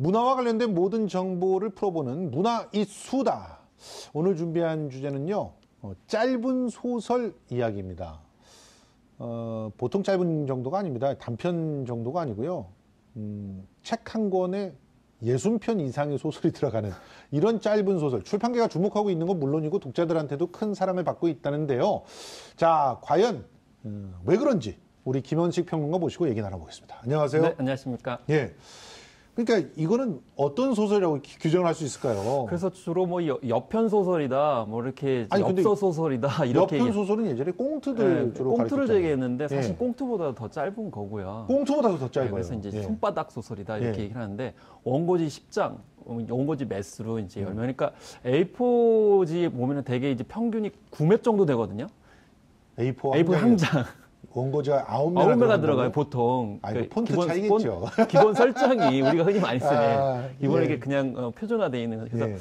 문화와 관련된 모든 정보를 풀어보는 문화 이 수다. 오늘 준비한 주제는요, 짧은 소설 이야기입니다. 보통 짧은 정도가 아닙니다. 단편 정도가 아니고요. 책 한 권에 60편 이상의 소설이 들어가는 이런 짧은 소설. 출판계가 주목하고 있는 건 물론이고 독자들한테도 큰 사랑을 받고 있다는데요. 자, 과연 왜 그런지 우리 김원식 평론가 모시고 얘기 나눠보겠습니다. 안녕하세요. 네, 안녕하십니까. 예. 그러니까 이거는 어떤 소설이라고 규정을 할 수 있을까요? 그래서 주로 뭐 여편 소설이다, 뭐 이렇게 아니, 근데 엽서 소설이다 이렇게 여편 소설은 예전에 꽁트들 주로 꽁트를 가르쳤잖아요. 얘기했는데 사실 예. 꽁트보다 더 짧은 거고요. 꽁트보다도 더 짧아요. 그래서 이제 예. 손바닥 소설이다 이렇게 예. 얘기를 하는데 원고지 10장, 원고지 매수로 이제 열면 그러니까 A4지 보면은 대개 이제 평균이 9매 정도 되거든요. A4 한 장. 원고지가 9매가 9매가 들어가요, 보통. 아, 이거 폰트 차이겠죠. 기본 설정이 우리가 흔히 많이 쓰네. 아, 기본에 예. 이게 그냥 표준화되어 있는. 그래서 예.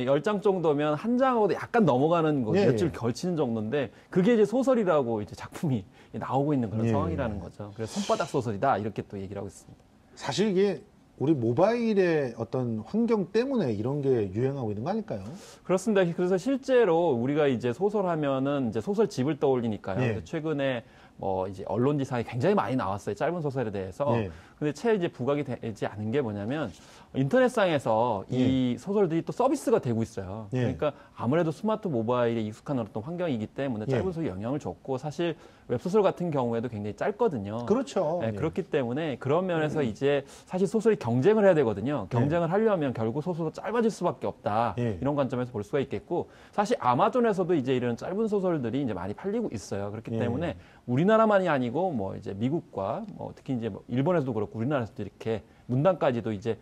10장 정도면 한 장하고도 약간 넘어가는 거, 예. 몇 줄 걸치는 정도인데 그게 이제 소설이라고 이제 작품이 나오고 있는 그런 예. 상황이라는 거죠. 그래서 손바닥 소설이다 이렇게 또 얘기를 하고 있습니다. 사실 이게 우리 모바일의 어떤 환경 때문에 이런 게 유행하고 있는 거 아닐까요? 그렇습니다. 그래서 실제로 우리가 이제 소설하면은 이제 소설집을 떠올리니까요. 예. 그래서 최근에 뭐 이제 언론지상에 굉장히 많이 나왔어요. 짧은 소설에 대해서. 예. 근데 채 이제 부각이 되지 않은 게 뭐냐면 인터넷상에서 이 소설들이 또 서비스가 되고 있어요. 예. 그러니까 아무래도 스마트 모바일에 익숙한 어떤 환경이기 때문에 짧은 소설이 영향을 줬고 사실 웹소설 같은 경우에도 굉장히 짧거든요. 그렇죠. 네, 예. 그렇기 때문에 그런 면에서 이제 사실 소설이 경쟁을 해야 되거든요. 경쟁을 하려면 결국 소설도 짧아질 수밖에 없다. 예. 이런 관점에서 볼 수가 있겠고 사실 아마존에서도 이제 이런 짧은 소설들이 이제 많이 팔리고 있어요. 그렇기 예. 때문에 우리나라만이 아니고 뭐 이제 미국과 뭐 특히 이제 뭐 일본에서도 그렇고 우리나라에서도 이렇게 문단까지도 이제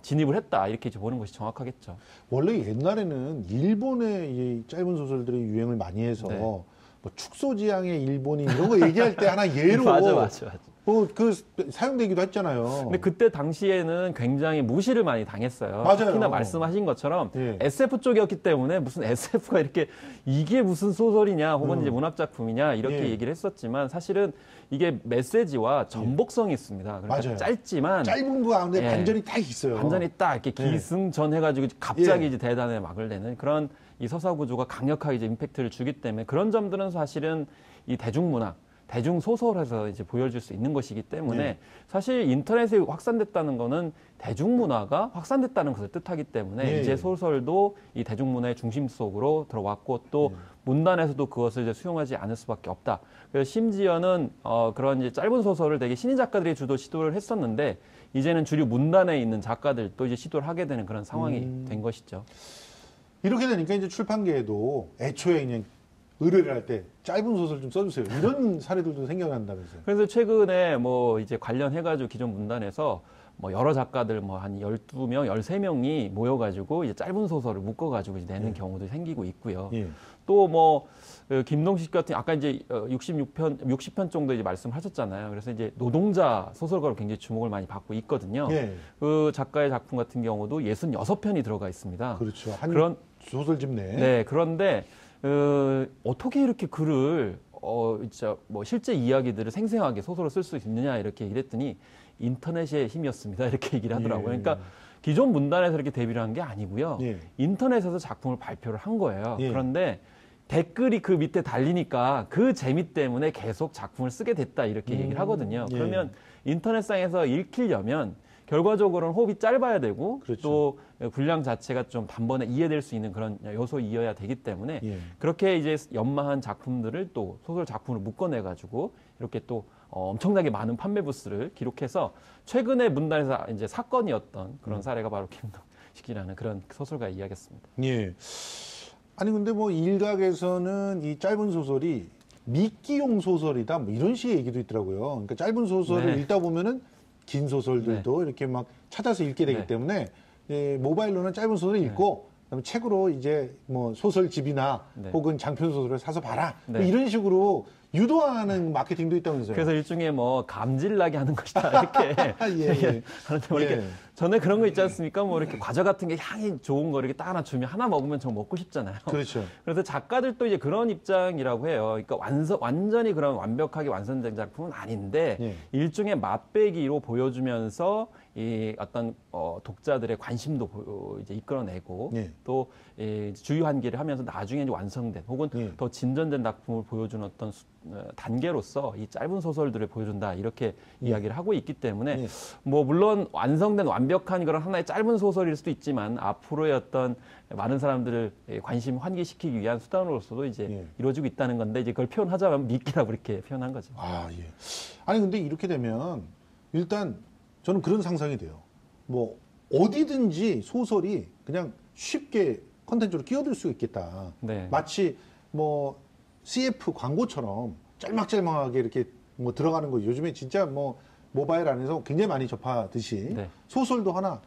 진입을 했다 이렇게 이제 보는 것이 정확하겠죠. 원래 옛날에는 일본의 이 짧은 소설들이 유행을 많이 해서 네. 뭐 축소지향의 일본인 이런 거 얘기할 때 하나 예로 맞아. 그 사용되기도 했잖아요. 근데 그때 당시에는 굉장히 무시를 많이 당했어요. 맞아요. 특히나 말씀하신 것처럼 예. SF 쪽이었기 때문에 무슨 SF가 이렇게 이게 무슨 소설이냐 혹은 이제 문학작품이냐 이렇게 예. 얘기를 했었지만 사실은 이게 메시지와 전복성이 있습니다. 그러니까 맞아요. 짧지만 짧은 거 가운데 예. 반전이 딱 있어요. 완전히 딱 이렇게 예. 기승전해가지고 갑자기 예. 이제 대단에 막을 내는 그런 이 서사 구조가 강력하게 이제 임팩트를 주기 때문에 그런 점들은 사실은 이 대중문학 대중소설에서 이제 보여줄 수 있는 것이기 때문에 네. 사실 인터넷에 확산됐다는 거는 대중문화가 확산됐다는 것을 뜻하기 때문에 네. 이제 소설도 이 대중문화의 중심 속으로 들어왔고 또 문단에서도 그것을 이제 수용하지 않을 수밖에 없다. 그래서 심지어는 그런 이제 짧은 소설을 되게 신인 작가들이 주도 시도를 했었는데 이제는 주류 문단에 있는 작가들도 이제 시도를 하게 되는 그런 상황이 된 것이죠. 이렇게 되니까 이제 출판계에도 애초에 그냥 의뢰를 할 때 짧은 소설 좀 써주세요. 이런 사례들도 생겨난다면서요. 그래서 최근에 뭐 이제 관련해가지고 기존 문단에서 뭐 여러 작가들 뭐 한 12명, 13명이 모여가지고 이제 짧은 소설을 묶어가지고 이제 내는 경우도 생기고 있고요. 예. 또 뭐 김동식 같은 아까 이제 60편 정도 이제 말씀하셨잖아요. 그래서 이제 노동자 소설가로 굉장히 주목을 많이 받고 있거든요. 예. 그 작가의 작품 같은 경우도 66편이 들어가 있습니다. 그렇죠. 한 그런 소설집 내. 네, 그런데 어떻게 이렇게 글을 진짜 뭐 실제 이야기들을 생생하게 소설로 쓸 수 있느냐 이렇게 얘기를 했더니 인터넷의 힘이었습니다. 이렇게 얘기를 하더라고요. 그러니까 기존 문단에서 이렇게 데뷔를 한 게 아니고요. 예. 인터넷에서 작품을 발표를 한 거예요. 예. 그런데 댓글이 그 밑에 달리니까 그 재미 때문에 계속 작품을 쓰게 됐다 이렇게 얘기를 하거든요. 예. 그러면 인터넷상에서 읽히려면 결과적으로는 호흡이 짧아야 되고 그렇죠. 또 분량 자체가 좀 단번에 이해될 수 있는 그런 요소이어야 되기 때문에 예. 그렇게 이제 연마한 작품들을 또 소설 작품으로 묶어내 가지고 이렇게 또 엄청나게 많은 판매 부수를 기록해서 최근에 문단에서 이제 사건이었던 그런 사례가 바로 김동식이라는 그런 소설가 이야기였습니다. 예. 아니 근데 뭐 일각에서는 이 짧은 소설이 미끼용 소설이다 뭐 이런 식의 얘기도 있더라고요. 그러니까 짧은 소설을 네. 읽다 보면은 긴 소설들도 이렇게 막 찾아서 읽게 되기 네. 때문에 모바일로는 짧은 소설을 읽고 그다음에 책으로 이제 뭐 소설집이나 네. 혹은 장편 소설을 사서 봐라 네. 뭐 이런 식으로 유도하는 마케팅도 있다면서요. 그래서 일종의 뭐 감질나게 하는 것이다 이렇게 예. 하는데 뭐 이렇게 예. 전에 그런 거 있지 않습니까? 뭐 이렇게 과자 같은 게 향이 좋은 거 이렇게 딱 하나 주면 하나 먹으면 저 먹고 싶잖아요. 그렇죠. 그래서 작가들도 이제 그런 입장이라고 해요. 그러니까 완전히 그런 완벽하게 완성된 작품은 아닌데 예. 일종의 맛배기로 보여주면서 이 어떤 독자들의 관심도 이제 이끌어내고 예. 또 주요 한계를 하면서 나중에 이제 완성된 혹은 예. 더 진전된 작품을 보여주는 어떤 단계로서 이 짧은 소설들을 보여준다 이렇게 이야기를 하고 있기 때문에 예. 뭐 물론 완성된 완벽한 그런 하나의 짧은 소설일 수도 있지만 앞으로의 어떤 많은 사람들을 관심 환기시키기 위한 수단으로서도 이제 예. 이루어지고 있다는 건데 이제 그걸 표현하자면 미끼라고 이렇게 표현한 거죠. 아, 예. 아니, 근데 이렇게 되면 일단 저는 그런 상상이 돼요. 뭐, 어디든지 소설이 그냥 쉽게 컨텐츠로 끼어들 수 있겠다. 네. 마치 뭐, CF 광고처럼 짤막짤막하게 이렇게 뭐 들어가는 거 요즘에 진짜 뭐, 모바일 안에서 굉장히 많이 접하듯이 네. 소설도 하나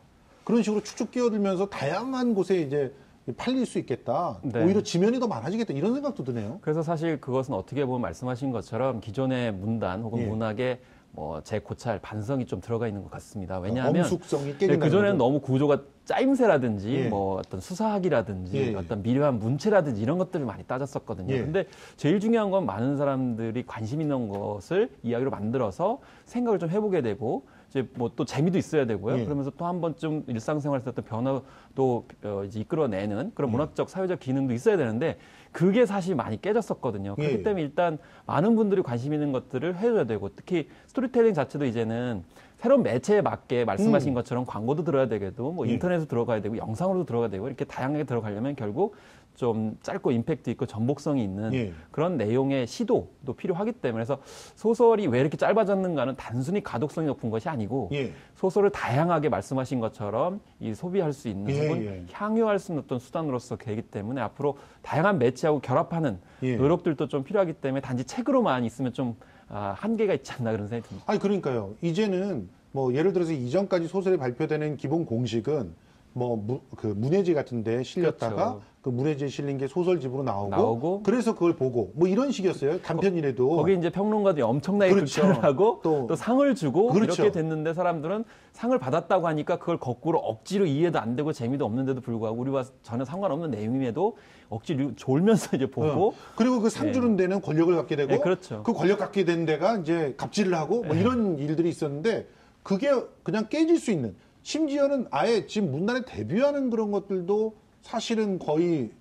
그런 식으로 축축 끼어들면서 다양한 곳에 이제 팔릴 수 있겠다. 네. 오히려 지면이 더 많아지겠다. 이런 생각도 드네요. 그래서 사실 그것은 어떻게 보면 말씀하신 것처럼 기존의 문단 혹은 예. 문학의 뭐 재고찰 반성이 좀 들어가 있는 것 같습니다. 왜냐하면 엄숙성이 깨진다는 그전에는 거죠. 너무 구조가 짜임새라든지 예. 뭐 어떤 수사학이라든지 예. 어떤 미려한 문체라든지 이런 것들을 많이 따졌었거든요. 예. 근데 제일 중요한 건 많은 사람들이 관심 있는 것을 이야기로 만들어서 생각을 좀 해보게 되고 이제 뭐 또 재미도 있어야 되고요. 예. 그러면서 또 한 번쯤 일상생활에서 어떤 변화도 이제 이끌어내는 그런 문학적 사회적 기능도 있어야 되는데 그게 사실 많이 깨졌었거든요. 그렇기 예. 때문에 일단 많은 분들이 관심 있는 것들을 해줘야 되고 특히 스토리텔링 자체도 이제는 새로운 매체에 맞게 말씀하신 것처럼 광고도 들어야 되게도 뭐 예. 인터넷으로 들어가야 되고 영상으로도 들어가야 되고 이렇게 다양하게 들어가려면 결국 좀 짧고 임팩트 있고 전복성이 있는 예. 그런 내용의 시도도 필요하기 때문에 그래서 소설이 왜 이렇게 짧아졌는가는 단순히 가독성이 높은 것이 아니고 예. 소설을 다양하게 말씀하신 것처럼 이 소비할 수 있는 예, 혹은 예. 향유할 수 있는 어떤 수단으로서 되기 때문에 앞으로 다양한 매체하고 결합하는 예. 노력들도 좀 필요하기 때문에 단지 책으로만 있으면 좀 한계가 있지 않나 그런 생각이 듭니다. 아니 그러니까요. 이제는 뭐 예를 들어서 이전까지 소설이 발표되는 기본 공식은 뭐 문예지 같은데 실렸다가 그렇죠. 그 문예지에 실린 게 소설집으로 나오고 나오고 그래서 그걸 보고 뭐 이런 식이었어요. 단편이라도. 거기 이제 평론가들이 엄청나게 그렇죠. 극찬을 하고 또 또 상을 주고 그렇죠. 이렇게 됐는데 사람들은 상을 받았다고 하니까 그걸 거꾸로 억지로 이해도 안 되고 재미도 없는데도 불구하고 우리와 전혀 상관없는 내용임에도 억지로 졸면서 이제 보고 그리고 그 상 주는 데는 권력을 갖게 되고 네, 그렇죠. 그 권력 갖게 된 데가 이제 갑질을 하고 뭐 이런 일들이 있었는데 그게 그냥 깨질 수 있는 심지어는 아예 지금 문단에 데뷔하는 그런 것들도 사실은 거의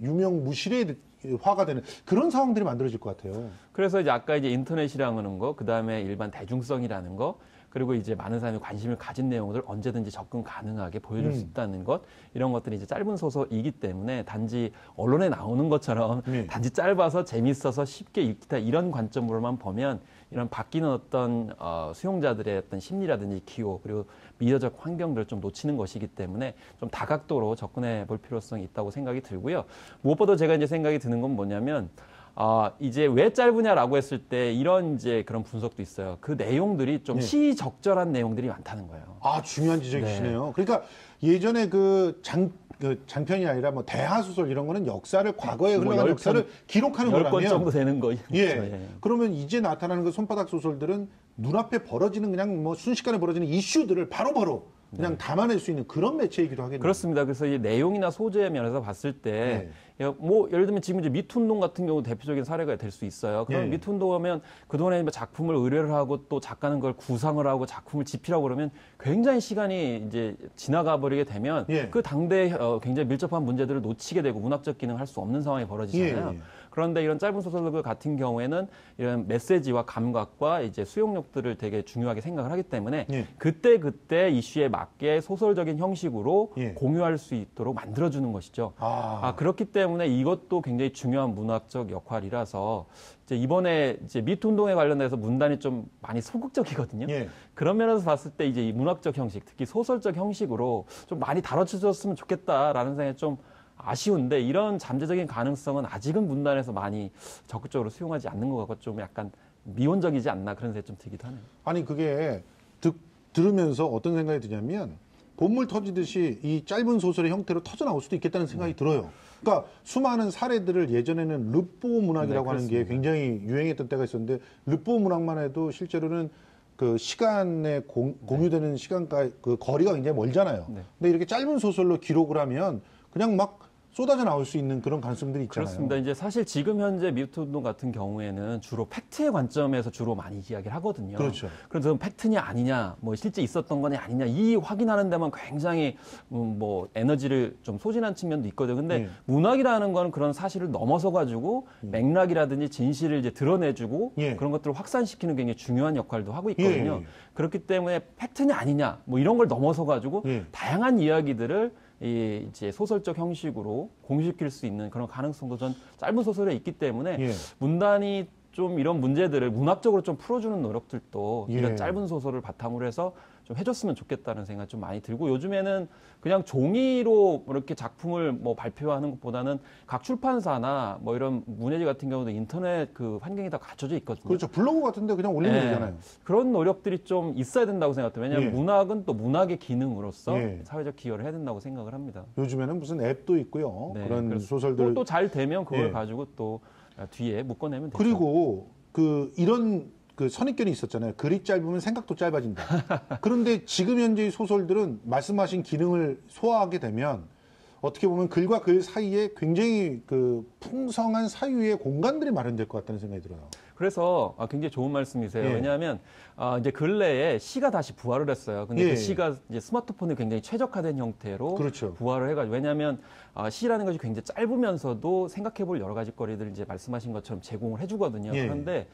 유명무실화가 되는 그런 상황들이 만들어질 것 같아요. 그래서 이제 아까 이제 인터넷이라는 거, 그 다음에 일반 대중성이라는 거, 그리고 이제 많은 사람이 관심을 가진 내용들 언제든지 접근 가능하게 보여줄 수 있다는 것, 이런 것들이 이제 짧은 소설이기 때문에 단지 언론에 나오는 것처럼 네. 단지 짧아서 재밌어서 쉽게 읽기다 이런 관점으로만 보면 이런 바뀌는 어떤 수용자들의 어떤 심리라든지 기호 그리고 미디어적 환경들을 좀 놓치는 것이기 때문에 좀 다각도로 접근해 볼 필요성이 있다고 생각이 들고요. 무엇보다 제가 이제 생각이 드는 건 뭐냐면 이제 왜 짧으냐라고 했을 때 이런 이제 그런 분석도 있어요. 그 내용들이 좀 네. 시적절한 내용들이 많다는 거예요. 아, 중요한 지적이시네요. 그러니까 예전에 그 장편이 아니라 뭐 대하소설 이런 거는 역사를 과거에 뭐 흘러간 10편, 역사를 기록하는 10권 거라면 정도 되는 거. 예. 그러면 이제 나타나는 그 손바닥 소설들은 눈앞에 벌어지는 그냥 뭐 순식간에 벌어지는 이슈들을 바로바로 그냥 담아낼 수 있는 그런 매체이기도 하겠네요. 그렇습니다. 그래서 이 내용이나 소재 면에서 봤을 때, 뭐, 예를 들면 지금 이제 미투 운동 같은 경우 대표적인 사례가 될 수 있어요. 그럼 예. 미투 운동 하면 그동안에 작품을 의뢰를 하고 또 작가는 그걸 구상을 하고 작품을 집필하고 그러면 굉장히 시간이 이제 지나가 버리게 되면 예. 그 당대에 굉장히 밀접한 문제들을 놓치게 되고 문학적 기능을 할 수 없는 상황이 벌어지잖아요. 예, 예. 그런데 이런 짧은 소설들 같은 경우에는 이런 메시지와 감각과 이제 수용력들을 되게 중요하게 생각을 하기 때문에 예. 그때 이슈에 맞게 소설적인 형식으로 예. 공유할 수 있도록 만들어주는 것이죠. 그렇기 때문에 이것도 굉장히 중요한 문학적 역할이라서 이제 이번에 이제 미투 운동에 관련해서 문단이 좀 많이 소극적이거든요. 예. 그런 면에서 봤을 때 이제 이 문학적 형식, 특히 소설적 형식으로 좀 많이 다뤄주셨으면 좋겠다라는 생각이 좀 아쉬운데 이런 잠재적인 가능성은 아직은 문단에서 많이 적극적으로 수용하지 않는 것 같고 좀 약간 미온적이지 않나 그런 생각이 좀 들기도 하네요. 아니 그게 들으면서 어떤 생각이 드냐면 본물 터지듯이 이 짧은 소설의 형태로 터져 나올 수도 있겠다는 생각이 들어요. 그러니까 수많은 사례들을 예전에는 르뽀 문학이라고 네, 하는 게 그렇습니다. 굉장히 유행했던 때가 있었는데 르뽀 문학만 해도 실제로는 그 시간에 공유되는 시간과 그 거리가 굉장히 멀잖아요. 네. 근데 이렇게 짧은 소설로 기록을 하면 그냥 막 쏟아져 나올 수 있는 그런 가능성들이 있잖아요. 그렇습니다. 이제 사실 지금 현재 미투 운동 같은 경우에는 주로 팩트의 관점에서 주로 많이 이야기를 하거든요. 그렇죠. 그래서 팩트냐 아니냐, 뭐 실제 있었던 거냐 아니냐 이 확인하는 데만 굉장히 뭐 에너지를 좀 소진한 측면도 있거든요. 근데 네. 문학이라는 거는 그런 사실을 넘어서 가지고 맥락이라든지 진실을 이제 드러내주고 예. 그런 것들을 확산시키는 굉장히 중요한 역할도 하고 있거든요. 예. 그렇기 때문에 팩트냐 아니냐 뭐 이런 걸 넘어서 가지고 예. 다양한 이야기들을 이 이제 소설적 형식으로 공유시킬 수 있는 그런 가능성도 전 짧은 소설에 있기 때문에 예. 문단이 좀 이런 문제들을 문학적으로 좀 풀어주는 노력들도 예. 이런 짧은 소설을 바탕으로 해서 좀 해줬으면 좋겠다는 생각이 좀 많이 들고 요즘에는 그냥 종이로 이렇게 작품을 뭐 발표하는 것보다는 각 출판사나 뭐 이런 문예지 같은 경우도 인터넷 그 환경이 다 갖춰져 있거든요. 그렇죠. 블로그 같은데 그냥 올리면 네. 되잖아요. 그런 노력들이 좀 있어야 된다고 생각해요. 왜냐하면 예. 문학은 또 문학의 기능으로서 예. 사회적 기여를 해야 된다고 생각을 합니다. 요즘에는 무슨 앱도 있고요. 네, 그런 그래서 소설들. 또 잘 되면 그걸 예. 가지고 또 뒤에 묶어내면 되죠. 그리고 그 이런 그 선입견이 있었잖아요. 글이 짧으면 생각도 짧아진다. 그런데 지금 현재의 소설들은 말씀하신 기능을 소화하게 되면 어떻게 보면 글과 글 사이에 굉장히 그 풍성한 사유의 공간들이 마련될 것 같다는 생각이 들어요. 그래서 굉장히 좋은 말씀이세요. 예. 왜냐하면 이제 근래에 시가 다시 부활을 했어요. 근데 예. 그 시가 이제 스마트폰에 굉장히 최적화된 형태로 그렇죠. 부활을 해가지고 왜냐하면 시라는 것이 굉장히 짧으면서도 생각해볼 여러 가지 거리들 이제 말씀하신 것처럼 제공을 해주거든요. 예. 그런데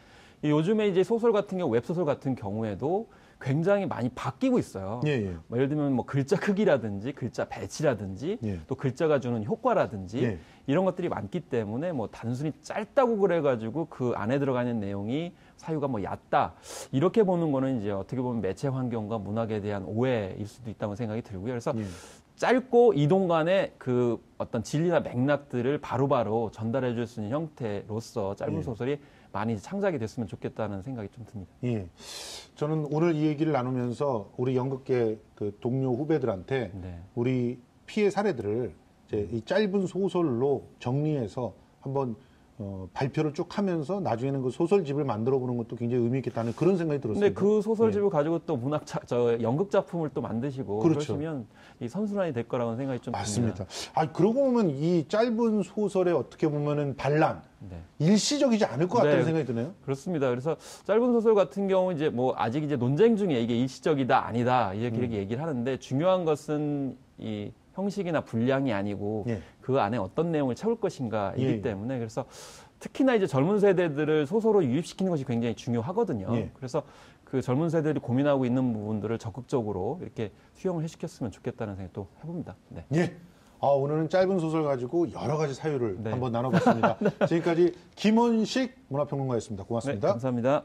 요즘에 이제 소설 같은 경우 웹소설 같은 경우에도 굉장히 많이 바뀌고 있어요. 예, 예. 뭐 예를 들면 뭐 글자 크기라든지 글자 배치라든지 예. 또 글자가 주는 효과라든지 예. 이런 것들이 많기 때문에 뭐 단순히 짧다고 그래가지고 그 안에 들어가는 내용이 사유가 뭐 얕다 이렇게 보는 거는 이제 어떻게 보면 매체 환경과 문학에 대한 오해일 수도 있다고 생각이 들고요. 그래서 예. 짧고 이동 간의 그 어떤 진리나 맥락들을 바로바로 전달해 줄 수 있는 형태로서 짧은 예. 소설이 많이 창작이 됐으면 좋겠다는 생각이 좀 듭니다. 예. 저는 오늘 이 얘기를 나누면서 우리 연극계 그 동료 후배들한테 네. 우리 피해 사례들을 이제 이 짧은 소설로 정리해서 한번 발표를 쭉 하면서 나중에는 그 소설집을 만들어 보는 것도 굉장히 의미 있겠다는 그런 생각이 들었습니다. 근데 그 소설집을 가지고 또 연극 작품을 또 만드시고 그렇죠. 그러시면 이 선순환이 될 거라고는 생각이 좀 맞습니다. 듭니다. 아, 그러고 보면 이 짧은 소설에 어떻게 보면은 반란, 네. 일시적이지 않을 것 같다는 네. 생각이 드네요. 그렇습니다. 그래서 짧은 소설 같은 경우 이제 뭐 아직 이제 논쟁 중에 이게 일시적이다 아니다 이렇게 얘기를 하는데 중요한 것은 이 형식이나 분량이 아니고 예. 그 안에 어떤 내용을 채울 것인가이기 예. 때문에 그래서 특히나 이제 젊은 세대들을 소설로 유입시키는 것이 굉장히 중요하거든요. 예. 그래서 그 젊은 세대들이 고민하고 있는 부분들을 적극적으로 이렇게 수용을 해시켰으면 좋겠다는 생각도 해봅니다. 네. 예. 아, 오늘은 짧은 소설 가지고 여러 가지 사유를 네. 한번 나눠봤습니다. 지금까지 김원식 문화평론가였습니다. 네, 고맙습니다. 감사합니다.